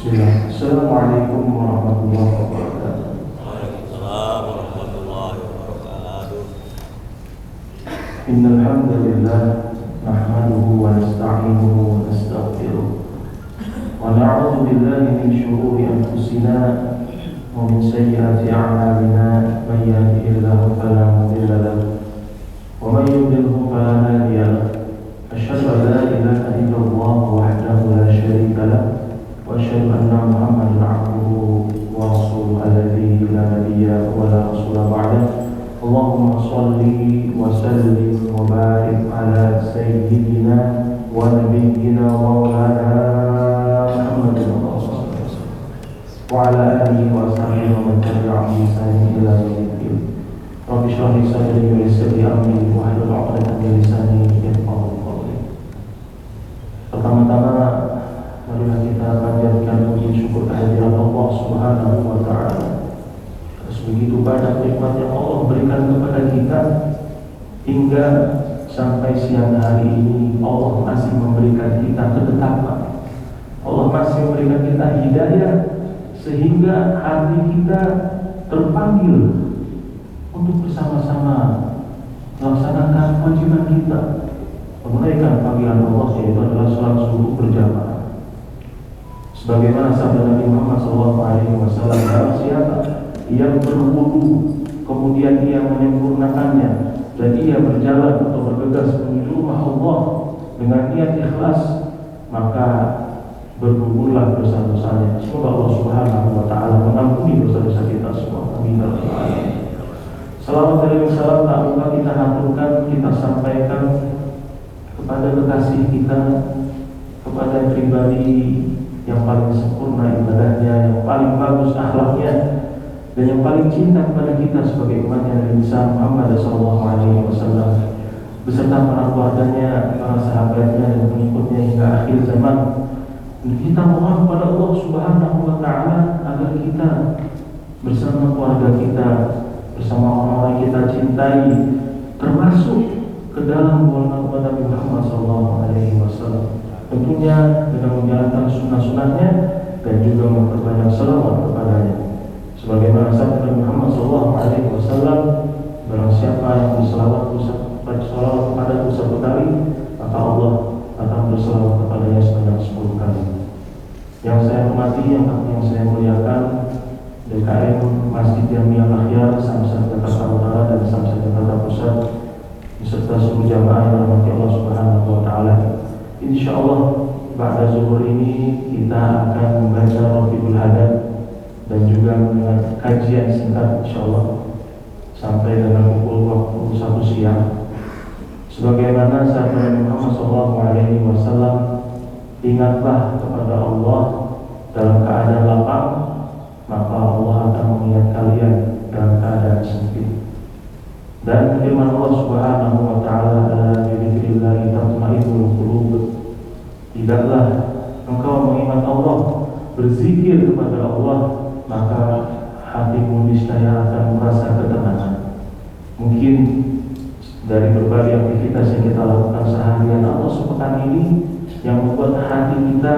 Bismillah. Assalamualaikum warahmatullahi wabarakatuh. Waalaikumsalam warahmatullahi wabarakatuh. Innal hamdalillah nahmaduhu wa nasta'inuhu wa nastaghfiruh wa na'udzu billahi min shururi anfusina wa min sayyiati a'malina. Man yahdihillahu fala mudilla lahu wa man yudlilhu fala hadiya lahu. Asyhadu an la ilaha illallah wahdahu la syarika lahu wa asyhadu anna Muhammadan 'abduhu wa rasuluhu alladzi la nabiyya wa la rasula ba'dahu. Allahumma shalli wa sallim wa barik ala sayyidina wa nabiyyina wa maulana Muhammadin wa ala alihi wa sahbihi wa man tabi'ahum bi ihsan ila yaumil din. Rabbi shrah li sadri wa yassir li amri wa hlul 'uqdatam min lisani yafqahu qawli. Pertama-tama marilah kita panjatkan puji syukur kehadirat Allah Subhanahu wa taala. Begitu banyak nikmat yang Allah berikan kepada kita, hingga sampai siang hari ini Allah masih memberikan kita ketetapan. Allah masih memberikan kita hidayah, sehingga hati kita terpanggil untuk bersama-sama melaksanakan kewajiban kita, menunaikan panggilan Allah, yaitu adalah sholat subuh berjamaah. Sebagaimana sabda Nabi Muhammad SAW, barang siapa ia berwudu, kemudian ia menyempurnakannya, dan ia berjalan atau bergegas menuju rumah Allah dengan niat ikhlas, maka bergugurlah dosa-dosanya. Semoga Allah Subhanahu wa taala mengampuni dosa-dosa kita semua. Amin. Salawat dan salam tak lupa kita haturkan, kita sampaikan kepada kekasih kita, kepada pribadi yang paling sempurna ibadahnya, yang paling bagus akhlaknya, dan yang paling cinta kepada kita sebagai umatnya Nabi Muhammad SAW, beserta para keluarganya, para sahabatnya, dan pengikutnya hingga akhir zaman. Dan kita mohon kepada Allah Subhanahu wa taala agar kita bersama keluarga kita, bersama orang-orang yang kita cintai, termasuk ke dalam golongan umat Nabi Muhammad SAW, tentunya dengan menjalankan sunnah-sunnahnya dan juga memperbanyak salawat kepadanya. Sebagaimana sabda Nabi Muhammad SAW, barang siapa yang berselawat kepada satu kali, maka Allah akan berselawat kepadanya sebanyak 10 kali. Yang saya hormati, yang saya muliakan, DKM Masjid Jamiah Akhyar Samsat Jakarta Utara dan Samsat Jakarta Pusat, beserta seluruh jamaah yang dirahmati Allah Subhanahu wa taala. Insyaallah pada zuhur ini kita akan membaca Rafiul Hadad dan juga dengan kajian singkat insyaallah sampai dengan pukul waktu 1 siang. Sebagaimana sabda Muhammad SAW, ingatlah kepada Allah dalam keadaan lapang, maka Allah akan mengingat kalian dalam keadaan sempit. Dan firman Allah Subhanahu wa taala, ala dzikrillah tatma'innul qulub. Tidaklah engkau mengingat Allah, berzikir kepada Allah, maka hatimu niscaya akan merasa ketenangan. Mungkin dari berbagai aktivitas yang kita lakukan seharian atau sepekan ini yang membuat hati kita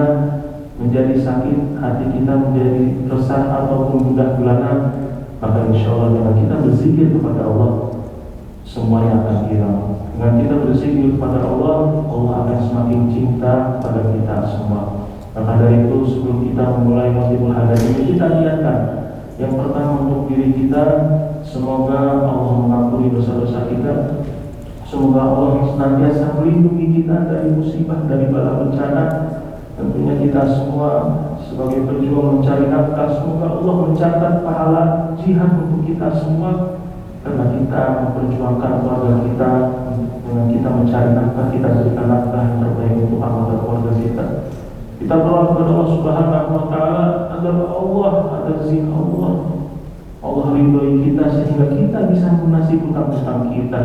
menjadi sakit, hati kita menjadi resah ataupun gundah gulana, maka insya Allah dengan kita berzikir kepada Allah, semuanya akan hilang. Dengan kita berzikir kepada Allah, Allah akan semakin cinta kepada kita semua. Maka dari itu sebelum kita memulai Rafiul Hadad ini, kita niatkan yang pertama untuk diri kita, semoga Allah mengampuni dosa-dosa kita, semoga Allah senantiasa melindungi kita dari musibah, dari bala bencana. Tentunya kita semua sebagai pejuang mencari nafkah, semoga Allah mencatat pahala jihad untuk kita semua, karena kita memperjuangkan keluarga kita. Dengan kita mencari nafkah, kita berikan nafkah yang terbaik untuk anggota keluarga kita. Kita berdoa kepada Allah Subhanahu wa taala agar izin Allah ridhoi kita, sehingga kita bisa melunasi hutang-hutang kita,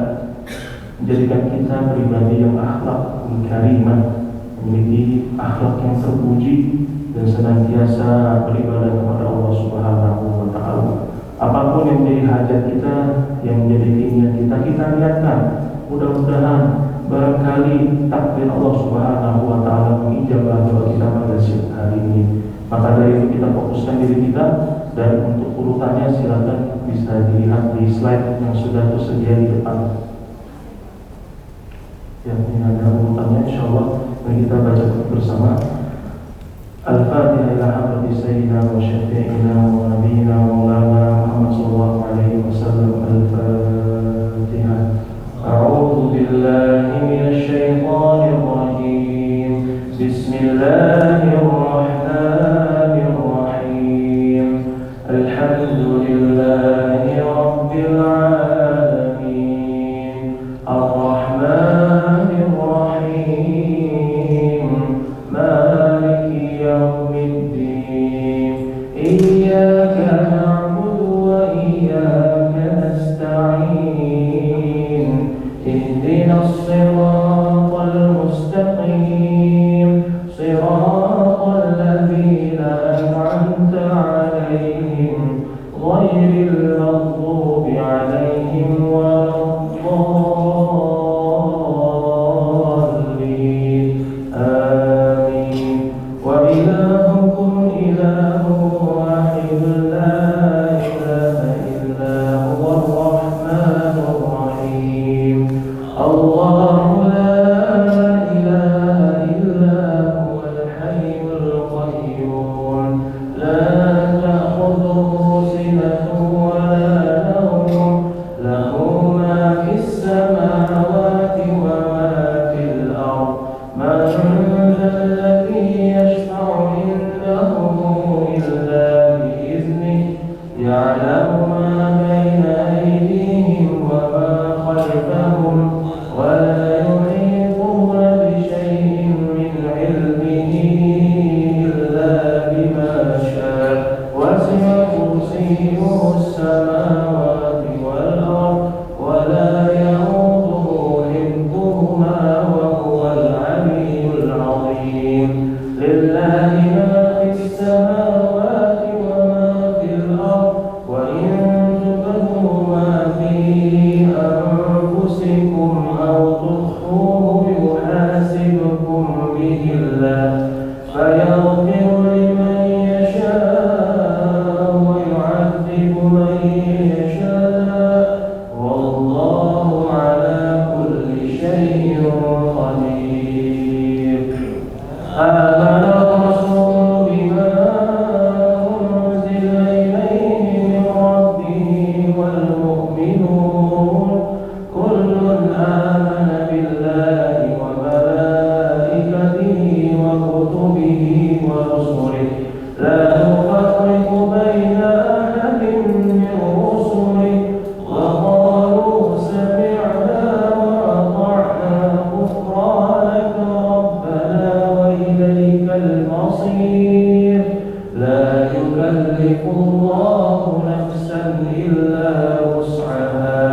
menjadikan kita pribadi yang akhlak karimah, memiliki akhlak yang terpuji, dan senantiasa beribadah kepada Allah Subhanahu wa taala. Apapun yang menjadi hajat kita, yang menjadi keinginan kita, kita niatkan. Mudah-mudahan barangkali takdir Allah Subhanahu wa taala mengijabah doa kita pada siang hari ini. Maka dari itu kita fokuskan diri kita, dan untuk urutannya silakan bisa dilihat di slide yang sudah tersedia di depan. Ya, ini ada urutannya, insyaallah. Mari kita baca bersama. Al-Fatihah ila hadrati sayyidina wa syafi'ina wa nabiyyina wa maulana Muhammad sallallahu alaihi wasallam. Al-Fatihah. A'udzu billahi minasy syaithanir rajim. Bismillahirrahmanirrahim. Alhamdulillahi rabbil alamin. Ar-Rahmanir Rahim. Maliki yaumiddin. Iyyaka na'budu wa iyyaka nasta'in. Ihdinas siratal mustaqim. Siratal ladzina an'amta 'alaihim ghairil maghdubi 'alaihim waladdallin. Amin. Wa ilahukum ilahun wahidun la ilaha illa huwar rahmanur rahim. Allahu la ilaha illa huwal hayyul qayyum. La ta'khudhuhu sinatun wa la nawm. Lahu ma fis samawati wa ma fil ardh. Man الذي يشفع عنده إلا بإذنه. يعلم ما بين أيديهم وما خلفهم ولا يحيطون بشيء من علمه إلا بما شاء. وسع كرسيه السماوات والأرض ولا يئوده حفظهما وهو العلي العظيم. لله ما في السماوات وما في الأرض. وإن تبدوا ما في أنفسكم أو تخفوه يحاسبكم به الله فيغفر لمن يشاء ويعذب من يشاء. والله على كل شيء قدير. آمن الرسول بما أنزل إليه من ربه والمؤمنون كل آمن بالله وملائكته وكتبه ورسله لا نفرق بين أحد من رسله وقالوا سمعنا وأطعنا غفرانك ربنا وإليك المصير. لا يكلف الله نفسا إلا وسعها.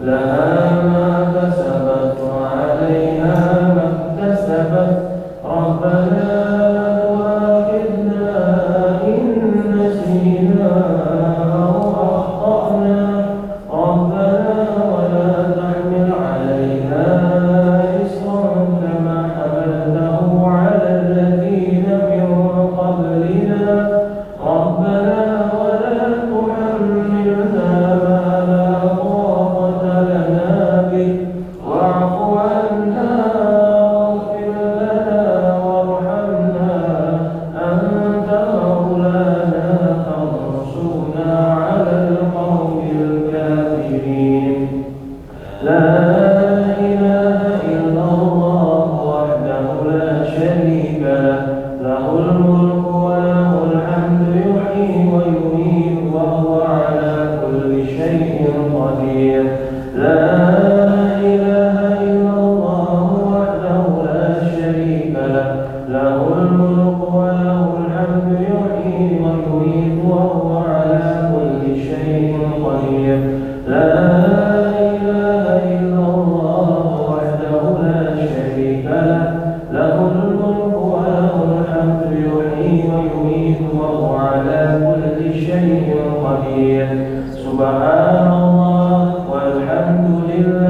لها ما كسبت وعليها ما اكتسبت. ربنا لا تؤاخذنا إن نسينا أو أخطأنا. ربنا ولا تحمل علينا إصرا كما حملته على الذين من قبلنا. ربنا ولا تحملنا ما لا طاقة لنا به. واعف عنا واغفر لنا وارحمنا. أنت مولانا فانصرنا على القوم الكافرين. لا إله إلا الله وحده لا شريك له. له الملك وله الحمد يحيي ويميت وهو على كل شيء قدير. لا إله إلا الله وحده لا شريك له. له الملك وله الحمد يحيي ويميت وهو على كل شيء قدير. لا إله إلا الله وحده لا شريك له. له الملك وله الحمد يحيي ويميت وهو على كل شيء قدير. سبحان الله والحمد لله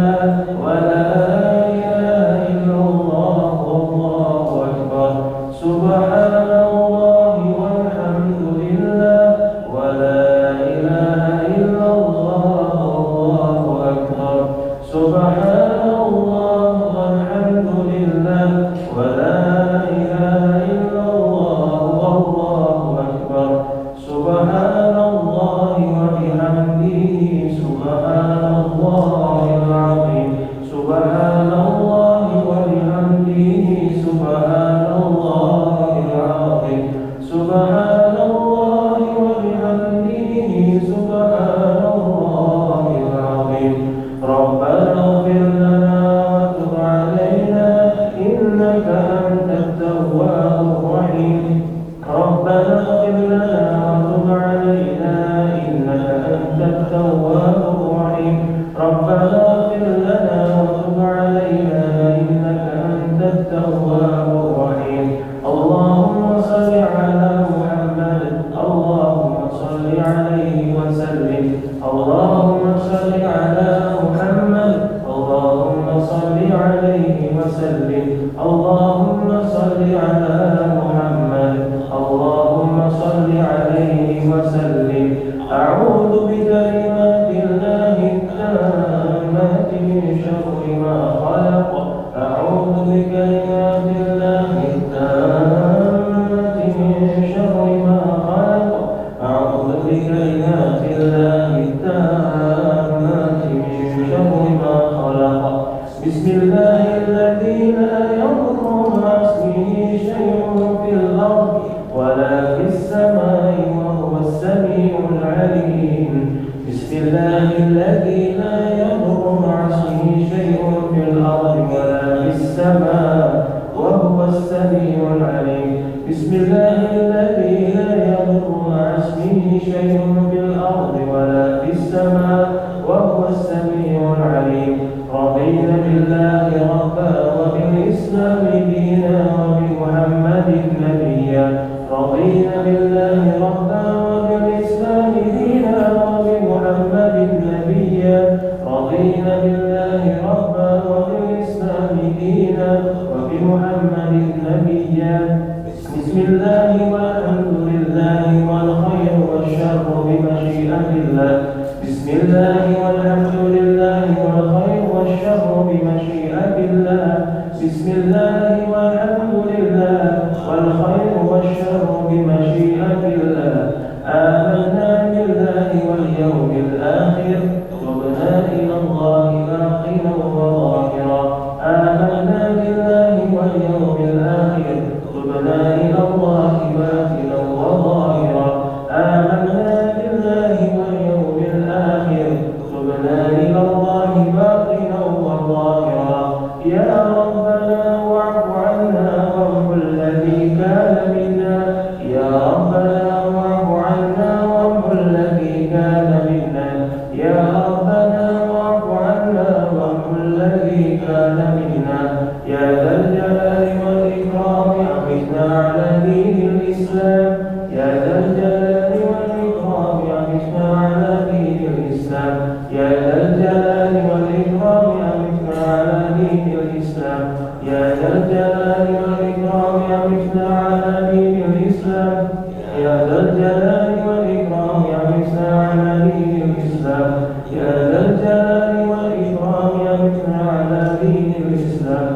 شر ما خلق أعوذ بكلمات الله التامات من شر ما خلق أعوذ بكلمات الله التامات من شر ما خلق بسم الله الذي لا يضر مع اسمه شيء في الأرض ولا في السماء وهو السميع العليم بسم الله الذي لا يضر مع اسمه شيء في الأرض ولا في السماء وهو السميع العليم بسم الله الذي لا يضر مع اسمه شيء في الأرض ولا في السماء وهو السميع العليم رضينا بالله ربا وبالإسلام دينا وبمحمد نبيا رضينا بالله ربا وبالإسلام دينا وبمحمد نبيا رضينا بالله ربا وبالإسلام دينا وبمحمد نبيا بسم الله والحمد لله والخير والشر بمشيئة الله بسم الله والحمد لله والخير والشر بمشيئة الله بسم الله والحمد لله والخير والشر بمشيئة الله آمنا بالله واليوم الآخر تبنا إلى الله باطنا وظاهرا آمنا بالله واليوم الآخر تبنا إلى الله باطنا وظاهرا آمنا بالله واليوم الآخر تبنا إلى الله باطنا وظاهرا يا ربنا واعف عنا وامحو الذي كان منا يا ربنا واعف عنا وامحو الذي كان منا يا ربنا واعف عنا وامحو الذي كان منا يا ذا الجلال والإكرام أمتنا على دين الإسلام يا ذا الجلال والإكرام أمتنا على دين الإسلام يا ذا الجلال والإكرام أمتنا على دين الإسلام يا ذا الجلال والإكرام أمتنا على دين الإسلام يا ذا الجلال والإكرام أمتنا على دين الإسلام يا ذا الجلال والإكرام أمتنا على دين الإسلام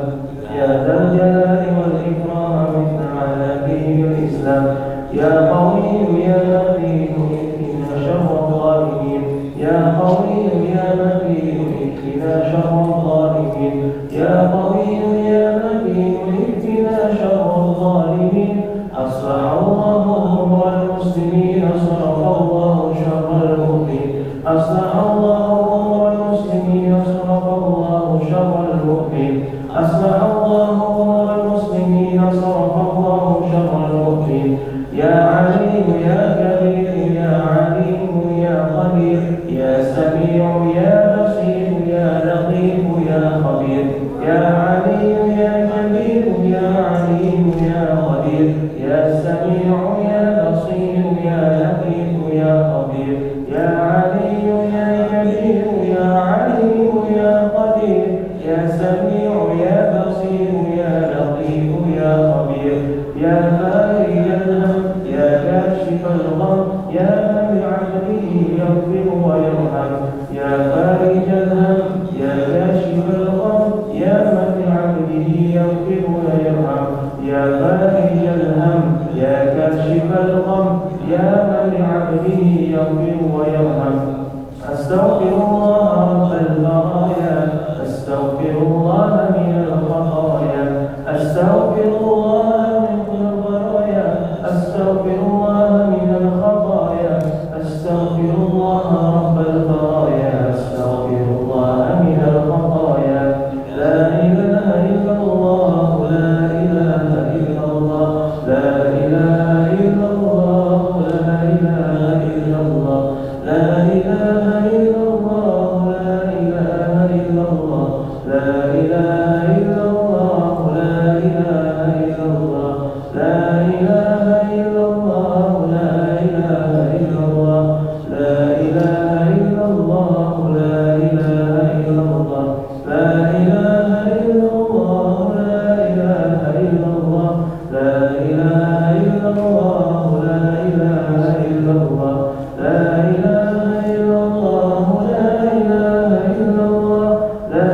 يا ذا الجلال والإكرام أمتنا على دين الإسلام يا قوي يا متين اكفنا شر الظالمين يا قوي يا متين اكفنا شر الظالمين يا قوي يا متين اكفنا شر الظالمين أصلح الله أمر المسلمين صرف الله شر المؤمنين أصلح الله أمر المسلمين صرف الله شر المؤمنين أصلح الله أمر المسلمين صرف الله شر المؤمنين يا عليم يا كبير يا عليم يا قدير يا سميع يا بصير يا لطيف يا خبير يا عليم يا كبير يا عليم يا قدير يا سميع يا بصير يا لطيف يا خبير يا علي يا كبير يا عليم يا قدير يا سميع يا بصير يا لطيف يا خبير يا فارج الهم يا كاشف الغم يا من بعبده يغفر ويرحم يا فارج الهم يا كاشف الغم يا من بعبده يغفر ويرحم يا فارج الهم يا كاشف الغم يا من بعبده يغفر ويرحم أستغفر الله رب البرايا أستغفر الله من الخطايا أستغفر الله من البرايا أستغفر الله من الخطايا أستغفر الله رب البرايا أستغفر الله من الخطايا لا إله إلا الله لا إله إلا الله لا إله إلا الله لا إله إلا الله لا إله إلا الله لا إله إلا الله لا إله إلا الله لا إله إلا الله لا إله إلا الله لا إله إلا الله لا إله إلا الله لا إله إلا الله لا إله إلا الله لا إله إلا الله لا إله إلا الله لا إله إلا الله لا إله إلا الله لا إله إلا الله لا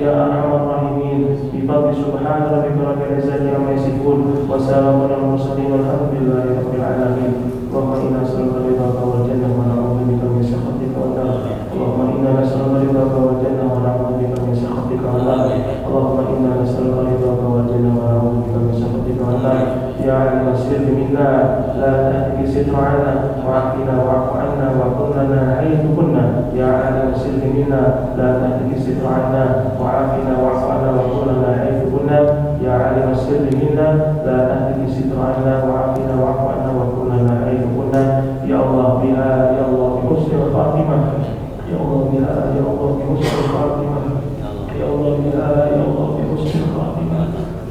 ya arhamar rahimin. Bi fadli subhana rabbika rabbil izzati amma yasifun wa salamun alal mursalin walhamdulillahi rabbil alamin. Allahumma inna nas'aluka ridhaka wal jannah wa na'udzu bika min sakhatika wan nar. Allahumma inna nas'aluka ridhaka wal jannah wa na'udzu bika min sakhatika wan nar. Allahumma inna nas'aluka ridhaka wal jannah wa na'udzu bika min sakhatika wan nar. Ya alim sirri minna la tahki sitra'ana wa'afina wa'fu 'anna wa qul lana haythu kunna. Ya alim sirri minna la tahki sitra'ana wa'afina wa'fu 'anna wa qul lana haythu kunna. Ya alim sirri minna la tahki sitra'ana wa'afina wa'fu 'anna wa qul lana haythu kunna. Ya Allah biha ya Allah bi husnil khatimah. Ya Allah biha ya Allah bi husnil khatimah. Ya Allah biha ya Allah bi husnil khatimah.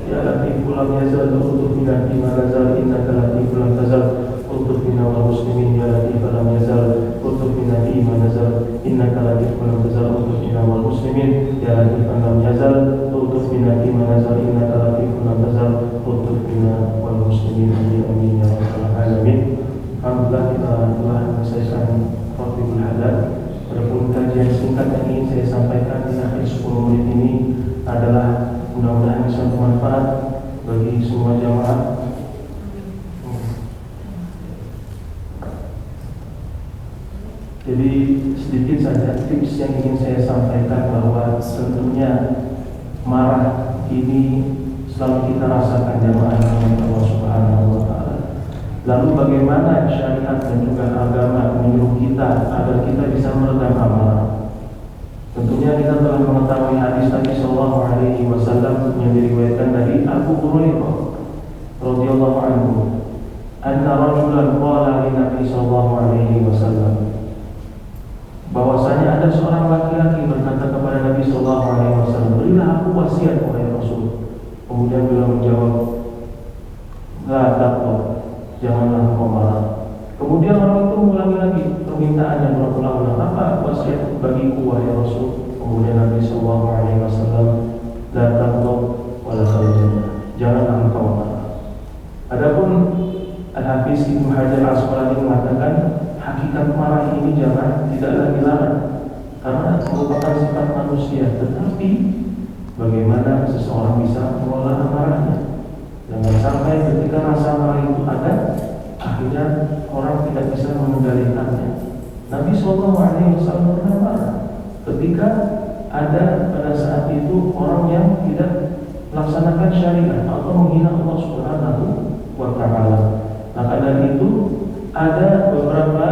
Ya Latif lam yazal utuf bina bima nazal innaka Latif lam tazal utuf bina wal muslimin. Ya Latif lam yazal utuf bina bima nazal innaka Latif lam tazal utuf bina wal muslimin. Ya Latif lam yazal utuf bina bima nazal innaka Latif lam tazal utuf bina wal muslimin. Amin ya rabbal alamin. Alhamdulillah kita telah menyelesaikan Rafidul Hadad. Adapun kajian singkat yang ingin saya sampaikan di akhir 10 menit ini adalah mudah-mudahan bisa bermanfaat bagi semua jamaah. Jadi sedikit saja tips yang ingin saya sampaikan, bahwa tentunya marah ini selalu kita rasakan jamaah dengan Allah Subhanahu wa Ta'ala. Lalu bagaimana syariat dan juga agama menyuruh kita agar kita bisa meredam amarah? Tentunya kita telah mengetahui hadis Nabi Sallallahu Alaihi Wasallam yang diriwayatkan dari Abu Hurairah radhiyallahu anhu, anna rajulan qala li Nabi Sallallahu Alaihi Wasallam, bahwasanya ada seorang laki-laki berkata kepada Nabi Sallallahu Alaihi Wasallam, berilah aku wasiat wahai Rasul. Kemudian beliau menjawab, la taqwa, janganlah engkau marah. Kemudian orang itu mengulangi lagi permintaannya berulang-ulang, apa wasiat bagiku wahai Rasul? Kemudian Nabi Sallallahu Alaihi Wasallam, la taghdab wa la tarjam, janganlah engkau marah. Adapun Al-Hafiz Ibnu Hajar Al-Asqalani mengatakan hakikat marah ini tidaklah dilarang karena merupakan sifat manusia, tetapi bagaimana seseorang bisa mengelola amarahnya. Jangan sampai ketika rasa marah itu ada, akhirnya orang tidak bisa mengendalikannya. Nabi Sallallahu Alaihi Wasallam pernah marah ketika ada pada saat itu orang yang tidak melaksanakan syariat atau menghina Allah Subhanahu wa Ta'ala. Maka dari itu ada beberapa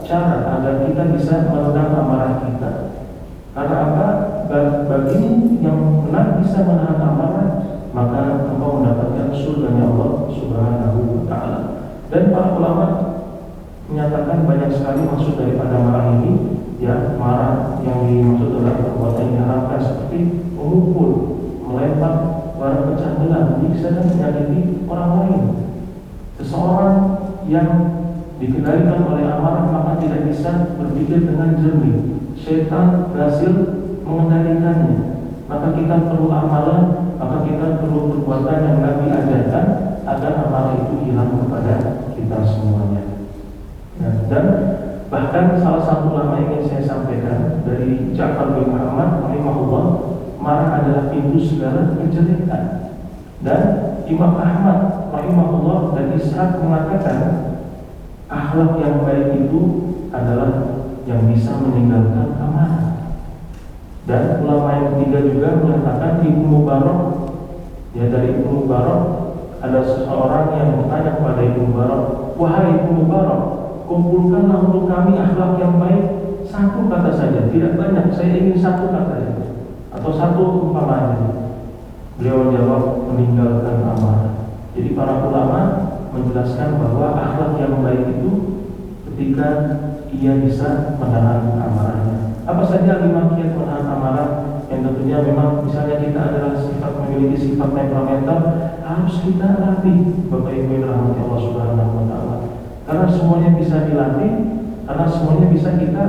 cara agar kita bisa meredam amarah kita. Karena apa? Bagi yang benar bisa menahan amarah, maka engkau mendapatkan surganya Allah Subhanahu wa Ta'ala. Dan para ulama menyatakan banyak sekali maksud daripada marah ini. Ya, marah yang dimaksud adalah perbuatan yang diharamkan seperti memukul, melempar barang pecah belah, menyiksa dan menyakiti orang lain. Seseorang yang dikendalikan oleh amarah maka tidak bisa berpikir dengan jernih. Syaitan berhasil mengendalikannya. Maka kita perlu amalan, maka kita perlu perbuatan yang Nabi ajarkan agar amarah itu hilang kepada kita semuanya. Dan bahkan salah satu ulama yang ingin saya sampaikan dari Ja'far bin Muhammad rahimahullah, marah adalah pintu segala kejelekan. Dan Imam Ahmad rahimahullah dan Ishaq mengatakan akhlak yang baik itu adalah yang bisa meninggalkan amarah. Dan ulama yang ketiga juga mengatakan Ibnu Mubarak, ya dari Ibnu Mubarak, ada seseorang yang bertanya kepada Ibnu Mubarak, wahai Ibnu Mubarak, kumpulkanlah untuk kami akhlak yang baik, satu kata saja, tidak banyak, saya ingin satu kata saja, atau satu umpamanya. Beliau menjawab, meninggalkan amarah. Jadi para ulama menjelaskan bahwa akhlak yang baik itu ketika ia bisa menahan amarahnya. Apa saja 5 kiat menahan amarah yang tentunya memang misalnya kita adalah memiliki sifat temperamental, harus kita latih Bapak Ibu yang dirahmati Allah Subhanahu wa Ta'ala. Karena semuanya bisa dilatih, karena semuanya bisa kita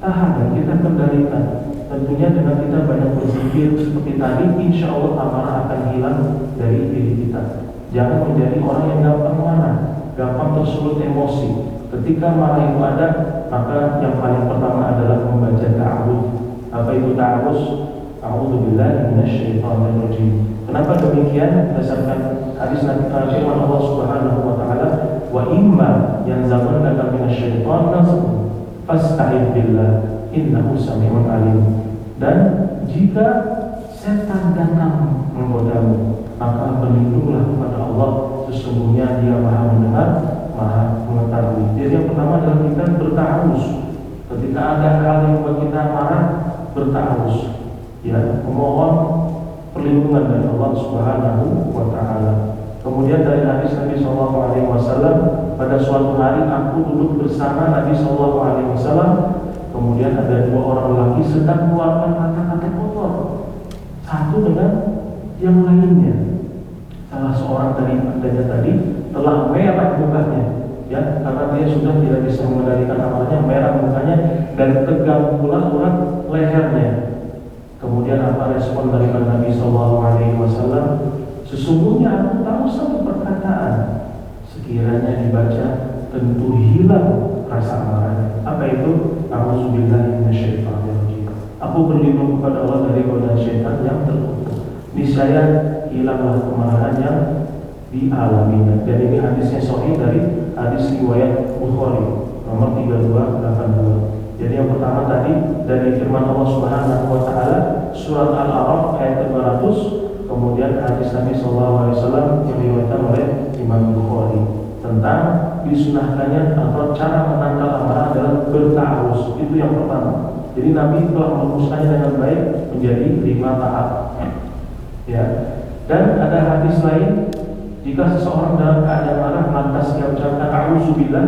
tahan dan kita kendalikan. Tentunya dengan kita banyak berzikir seperti tadi, insya Allah amarah akan hilang dari diri kita. Jangan menjadi orang yang gampang marah, gampang tersulut emosi. Ketika marah itu ada, maka yang paling pertama adalah membaca ta'awudz. Apa itu ta'awudz? A'udzubillahi minasyaitonirrajim. Kenapa demikian? Berdasarkan hadis Nabi firman Allah Subhanahu wa taala, "Wa imma yanzaghannaka minasyaitonir nazghun fasta'idz billah innahu samii'un 'alim." Dan jika setan datang menggodamu, maka berlindunglah kepada Allah, sesungguhnya Dia Maha mendengar, Maha mengetahui. Jadi yang pertama adalah kita berta'awuz. Ketika ada hal yang membuat kita marah, berta'awuz, ya, memohon perlindungan dari Allah Subhanahu wa taala. Kemudian dari hadis Nabi sallallahu alaihi wasallam, pada suatu hari aku duduk bersama Nabi sallallahu alaihi wasallam, kemudian ada dua orang lelaki sedang mengeluarkan kata-kata kotor satu dengan yang lainnya. Salah seorang dari padanya tadi telah merah mukanya, ya, karena dia sudah tidak bisa mengendalikan amarahnya, merah mukanya dan tegang pula urat lehernya. Kemudian apa respon dari Nabi Sallallahu Alaihi Wasallam? Sesungguhnya aku tahu satu perkataan, sekiranya dibaca tentu hilang rasa amarahnya. Apa itu? A'udzubillahi minasyaitonirrajim. Aku berlindung kepada Allah dari godaan syaitan yang terkutuk. Niscaya hilanglah kemarahan yang dialaminya. Dan ini hadisnya sahih dari hadis riwayat Bukhari nomor 3282. Jadi yang pertama tadi dari firman Allah Subhanahu wa taala surat Al-A'raf ayat 200, kemudian hadis Nabi sallallahu alaihi wasallam yang diriwayatkan oleh Imam Bukhari tentang disunahkannya atau cara menangkal amarah adalah berta'awuz. Itu yang pertama. Jadi Nabi telah merumuskannya dengan baik menjadi 5 tahap. Ya. Dan ada hadis lain, jika seseorang dalam keadaan marah lantas dia ucapkan a'udzubillah,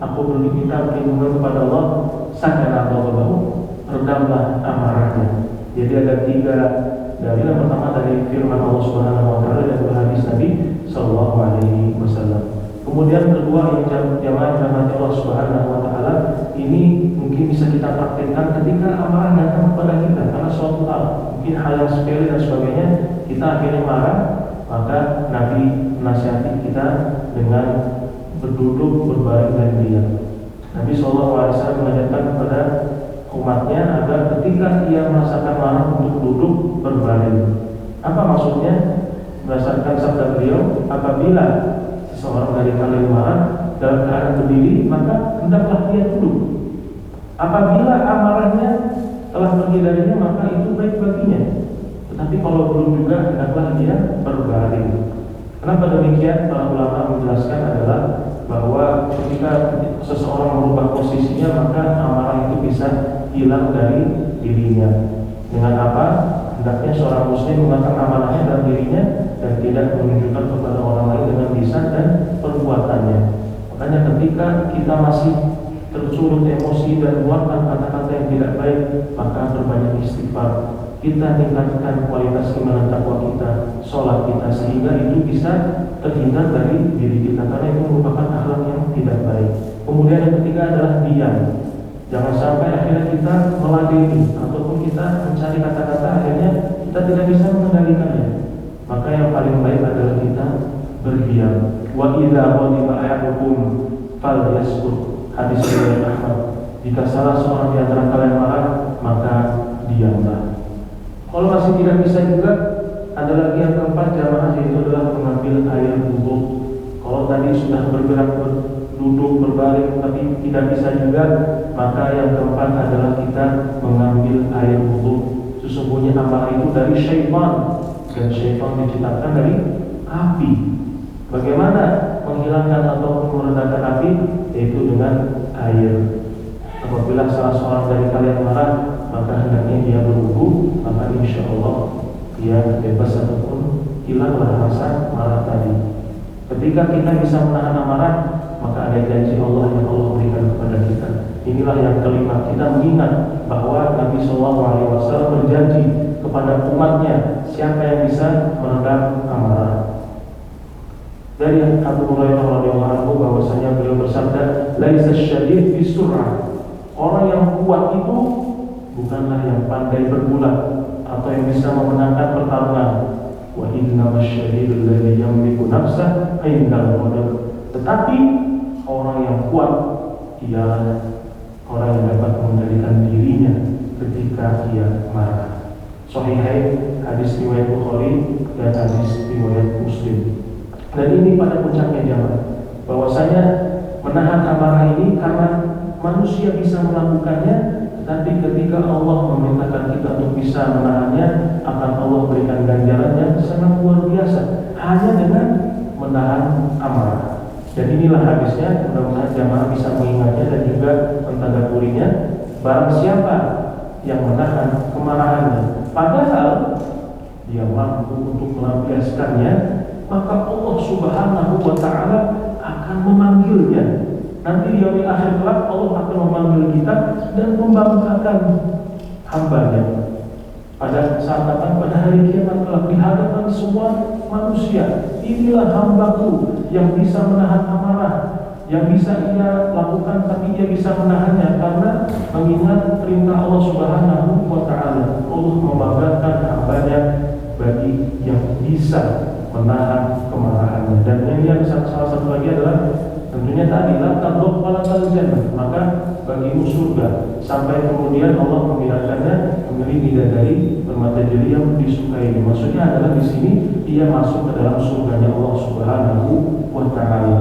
aku berminta perlindungan kepada Allah, sakana ghadabahu, redamlah amarahnya. Jadi ada 3 dalil. Yang pertama dari firman Allah Subhanahu wa taala dan hadis Nabi sallallahu alaihi wasallam. Kemudian kedua yang jamaah rahmat Allah Subhanahu wa taala, ini mungkin bisa kita praktikkan ketika amarah datang kepada kita karena suatu hal, mungkin hal yang sepele dan sebagainya, kita akhirnya marah, maka Nabi menasihati kita dengan berduduk, berbaring dan diam. Nabi SAW mengajarkan kepada umatnya agar ketika ia merasakan marah untuk duduk berbaring. Apa maksudnya? Berdasarkan sabda beliau, apabila seseorang dari kalian marah dalam keadaan berdiri, maka hendaklah dia duduk. Apabila amarahnya telah pergi darinya, maka itu baik baginya. Tetapi kalau belum juga, hendaklah dia berbaring. Kenapa demikian? Para ulama menjelaskan adalah bahwa ketika seseorang merubah posisinya, maka amarah itu bisa hilang dari dirinya. Dengan apa? Hendaknya seorang muslim mengangkat amarahnya dalam dirinya dan tidak menunjukkan kepada orang lain dengan lisan dan perbuatannya. Makanya ketika kita masih tersulut emosi dan mengeluarkan kata-kata yang tidak baik, maka berbanyak istighfar. Kita tingkatkan kualitas iman takwa kita, sholat kita, sehingga itu bisa terhindar dari diri kita, karena itu merupakan akhlak yang tidak baik. Kemudian yang ketiga adalah diam. Jangan sampai akhirnya kita meladeni ataupun kita mencari kata-kata akhirnya kita tidak bisa mengendalikannya. Maka yang paling baik adalah kita berdiam. Wa idza ghadiba ahadukum falyaskut. Hadis riwayat Ahmad. Jika salah seorang di antara kalian marah, maka diamlah. Kalau masih tidak bisa juga, ada lagi yang keempat jamaah, yaitu adalah mengambil air wudhu. Kalau tadi sudah bergerak, duduk, berbaring, tapi tidak bisa juga, maka yang keempat adalah kita mengambil air wudhu. Sesungguhnya amarah itu dari syaitan, dan syaitan diciptakan dari api. Bagaimana menghilangkan atau meredakan api? Yaitu dengan air. Apabila salah seorang dari kalian marah, maka hendaknya dia berwudu, maka insya Allah dia bebas ataupun hilanglah rasa marah tadi. Ketika kita bisa menahan amarah, maka ada janji Allah yang Allah berikan kepada kita. Inilah yang kelima, kita mengingat bahwa Nabi SAW berjanji kepada umatnya, siapa yang bisa meredam amarah. Dari Abu Hurairah radhiyallahu anhu bahwasanya beliau bersabda, "Laisa syadid bisur'ah." Orang yang kuat itu bukanlah yang pandai bergulat atau yang bisa memenangkan pertarungan. Wa innamasy syadidul ladzi yamliku nafsah 'indal ghadab. Tetapi orang yang kuat ialah orang yang dapat mengendalikan dirinya ketika ia marah. Sahih Sahihain, hadis riwayat Bukhari dan hadis riwayat Muslim. Dan ini pada puncaknya jamaah, bahwasanya menahan amarah ini karena manusia bisa melakukannya. Nanti ketika Allah memerintahkan kita untuk bisa menahannya, akan Allah berikan ganjaran yang sangat luar biasa hanya dengan menahan amarah. Dan inilah hadisnya, mudah-mudahan jamaah bisa mengingatnya dan juga mentadabburinya. Barang siapa yang menahan kemarahannya, padahal dia mampu untuk melampiaskannya, maka Allah Subhanahu wa Ta'ala akan memanggilnya. Nanti di hari akhir kelak Allah akan memanggil kita dan membanggakan hambanya. Pada saat datang pada hari kiamat kelak di hadapan semua manusia, inilah hambaku yang bisa menahan amarah, yang bisa ia lakukan tapi ia bisa menahannya karena mengingat perintah Allah Subhanahu wa Ta'ala. Allah membanggakan hambanya bagi yang bisa menahan kemarahannya. Dan yang salah satu lagi adalah tentunya tadi la tadruk wala taljannah, maka bagimu surga, sampai kemudian Allah membiarkannya memilih bidadari bermata jeli yang disukai. Maksudnya adalah di sini ia masuk ke dalam surganya Allah Subhanahu wa Ta'ala.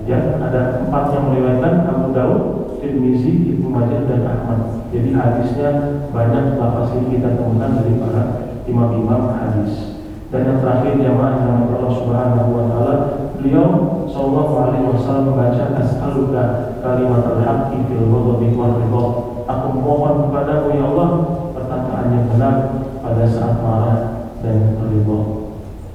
Ya, ada 4 yang meriwayatkan, Abu Daud, Tirmizi, Ibnu Majah dan Ahmad. Jadi hadisnya banyak lafaz yang kita temukan dari para imam-imam hadis. Dan yang terakhir jamaah yang Allah Subhanahu wa Ta'ala, beliau sallallahu alaihi wasallam membaca as'aluka kalimatul haqqi fil ghadabi wal ridha. Aku mohon kepadamu ya Allah perkataan yang benar pada saat marah dan ridha.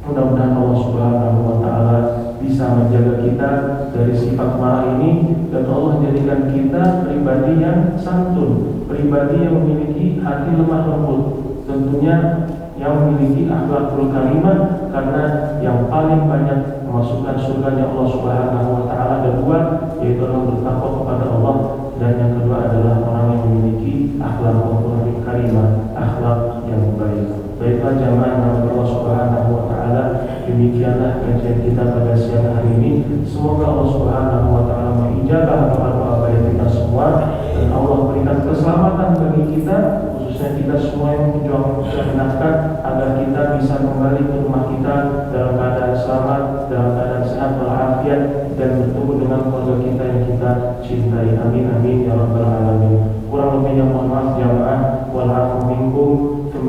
Mudah-mudahan Allah Subhanahu wa Ta'ala bisa menjaga kita dari sifat marah ini, dan Allah jadikan kita pribadi yang santun, pribadi yang memiliki hati lemah lembut, tentunya yang memiliki akhlakul karimah, karena yang paling banyak memasukkan surganya Allah Subhanahu wa Ta'ala ada 2, yaitu orang bertakwa kepada Allah, dan yang kedua adalah orang yang memiliki akhlakul karimah, akhlak yang baik. Baiklah jamaah yang Allah Subhanahu wa Ta'ala, demikianlah kajian kita pada siang hari ini. Semoga Allah Subhanahu wa Ta'ala mengijabah doa-doa baik kita semua, dan Allah berikan keselamatan bagi kita, khususnya kita semua yang berjuang mencari nafkah, agar kita bisa kembali ke rumah kita dalam keadaan selamat, dalam keadaan sehat walafiat, dan bertemu dengan keluarga kita yang kita cintai. Amin amin ya rabbal alamin. Kurang lebihnya mohon maaf jamaah. Wal afu minkum.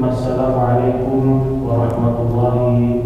Assalamualaikum warahmatullahi